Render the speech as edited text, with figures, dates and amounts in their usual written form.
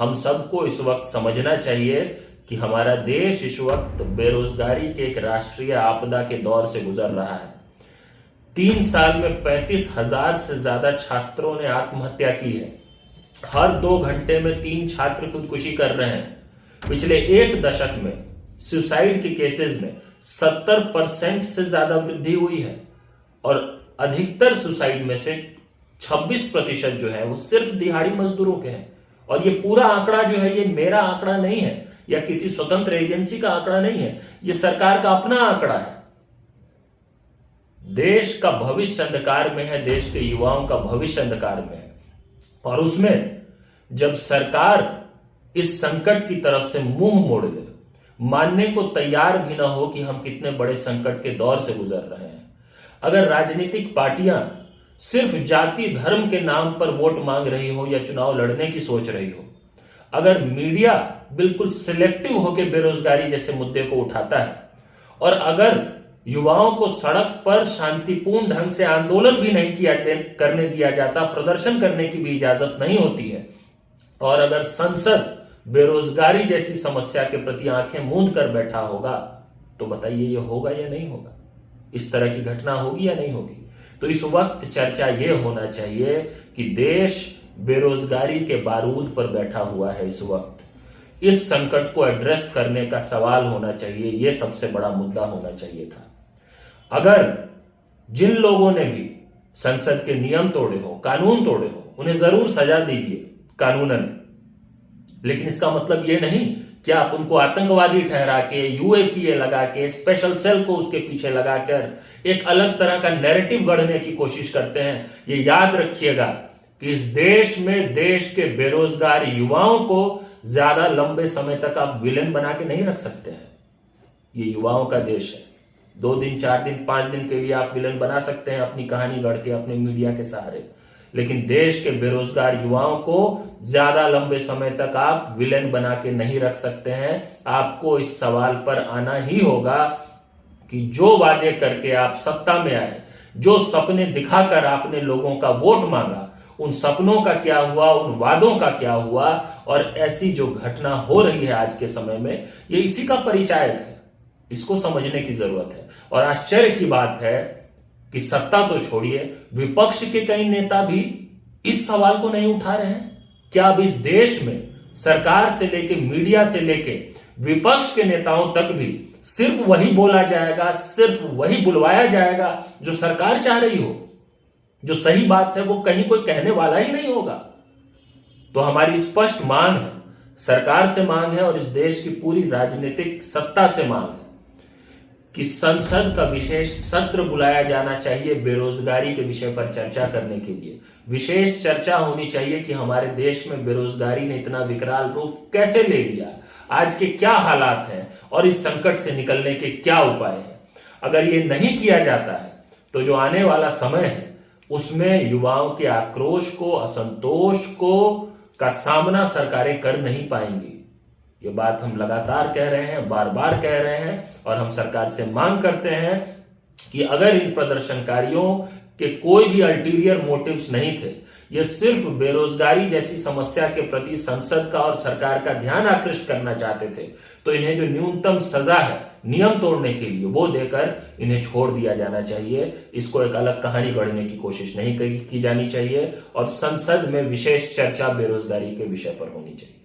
हम सबको इस वक्त समझना चाहिए कि हमारा देश इस वक्त बेरोजगारी के एक राष्ट्रीय आपदा के दौर से गुजर रहा है। 3 साल में 35,000 से ज्यादा छात्रों ने आत्महत्या की है। हर 2 घंटे में 3 छात्र खुदकुशी कर रहे हैं। पिछले 1 दशक में सुसाइड के केसेस में 70% से ज्यादा वृद्धि हुई है और अधिकतर सुसाइड में से 26% जो है वो सिर्फ दिहाड़ी मजदूरों के हैं। और ये पूरा आंकड़ा जो है ये मेरा आंकड़ा नहीं है या किसी स्वतंत्र एजेंसी का आंकड़ा नहीं है, ये सरकार का अपना आंकड़ा है। देश का भविष्य अंधकार में है, देश के युवाओं का भविष्य अंधकार में है। और उसमें जब सरकार इस संकट की तरफ से मुंह मोड़ ले, मानने को तैयार भी ना हो कि हम कितने बड़े संकट के दौर से गुजर रहे हैं, अगर राजनीतिक पार्टियां सिर्फ जाति धर्म के नाम पर वोट मांग रही हो या चुनाव लड़ने की सोच रही हो, अगर मीडिया बिल्कुल सिलेक्टिव होकर बेरोजगारी जैसे मुद्दे को उठाता है और अगर युवाओं को सड़क पर शांतिपूर्ण ढंग से आंदोलन भी नहीं करने दिया जाता, प्रदर्शन करने की भी इजाजत नहीं होती है, और अगर संसद बेरोजगारी जैसी समस्या के प्रति आंखें मूंद कर बैठा होगा, तो बताइए ये होगा या नहीं होगा? इस तरह की घटना होगी या नहीं होगी? तो इस वक्त चर्चा ये होना चाहिए कि देश बेरोजगारी के बारूद पर बैठा हुआ है। इस वक्त इस संकट को एड्रेस करने का सवाल होना चाहिए, यह सबसे बड़ा मुद्दा होना चाहिए था। अगर जिन लोगों ने भी संसद के नियम तोड़े हो, कानून तोड़े हो, उन्हें जरूर सजा दीजिए कानूनन, लेकिन इसका मतलब यह नहीं कि आप उनको आतंकवादी ठहरा के, यूएपीए लगा के, स्पेशल सेल को उसके पीछे लगाकर एक अलग तरह का नैरेटिव गढ़ने की कोशिश करते हैं। ये याद रखिएगा कि इस देश में देश के बेरोजगार युवाओं को ज्यादा लंबे समय तक आप विलेन बना के नहीं रख सकते हैं। ये युवाओं का देश है। 2 दिन, 4 दिन, 5 दिन के लिए आप विलेन बना सकते हैं अपनी कहानी गढ़ के, अपने मीडिया के सहारे, लेकिन देश के बेरोजगार युवाओं को ज्यादा लंबे समय तक आप विलेन बना के नहीं रख सकते हैं। आपको इस सवाल पर आना ही होगा कि जो वादे करके आप सत्ता में आए, जो सपने दिखाकर आपने लोगों का वोट मांगा, उन सपनों का क्या हुआ, उन वादों का क्या हुआ। और ऐसी जो घटना हो रही है आज के समय में, ये इसी का परिचायक है। इसको समझने की जरूरत है। और आश्चर्य की बात है कि सत्ता तो छोड़िए, विपक्ष के कई नेता भी इस सवाल को नहीं उठा रहे हैं। क्या अब इस देश में सरकार से लेके, मीडिया से लेके विपक्ष के नेताओं तक भी सिर्फ वही बोला जाएगा, सिर्फ वही बुलवाया जाएगा जो सरकार चाह रही हो? जो सही बात है वो कहीं कोई कहने वाला ही नहीं होगा। तो हमारी स्पष्ट मांग है, सरकार से मांग है और इस देश की पूरी राजनीतिक सत्ता से मांग है कि संसद का विशेष सत्र बुलाया जाना चाहिए बेरोजगारी के विषय पर चर्चा करने के लिए। विशेष चर्चा होनी चाहिए कि हमारे देश में बेरोजगारी ने इतना विकराल रूप कैसे ले लिया, आज के क्या हालात हैं और इस संकट से निकलने के क्या उपाय हैं। अगर ये नहीं किया जाता है तो जो आने वाला समय है उसमें युवाओं के आक्रोश को, असंतोष को का सामना सरकारें कर नहीं पाएंगी। ये बात हम लगातार कह रहे हैं, बार बार कह रहे हैं, और हम सरकार से मांग करते हैं कि अगर इन प्रदर्शनकारियों के कोई भी अल्टीरियर मोटिव्स नहीं थे, ये सिर्फ बेरोजगारी जैसी समस्या के प्रति संसद का और सरकार का ध्यान आकृष्ट करना चाहते थे, तो इन्हें जो न्यूनतम सजा है नियम तोड़ने के लिए वो देकर इन्हें छोड़ दिया जाना चाहिए। इसको एक अलग कहानी गढ़ने की कोशिश नहीं की जानी चाहिए और संसद में विशेष चर्चा बेरोजगारी के विषय पर होनी चाहिए।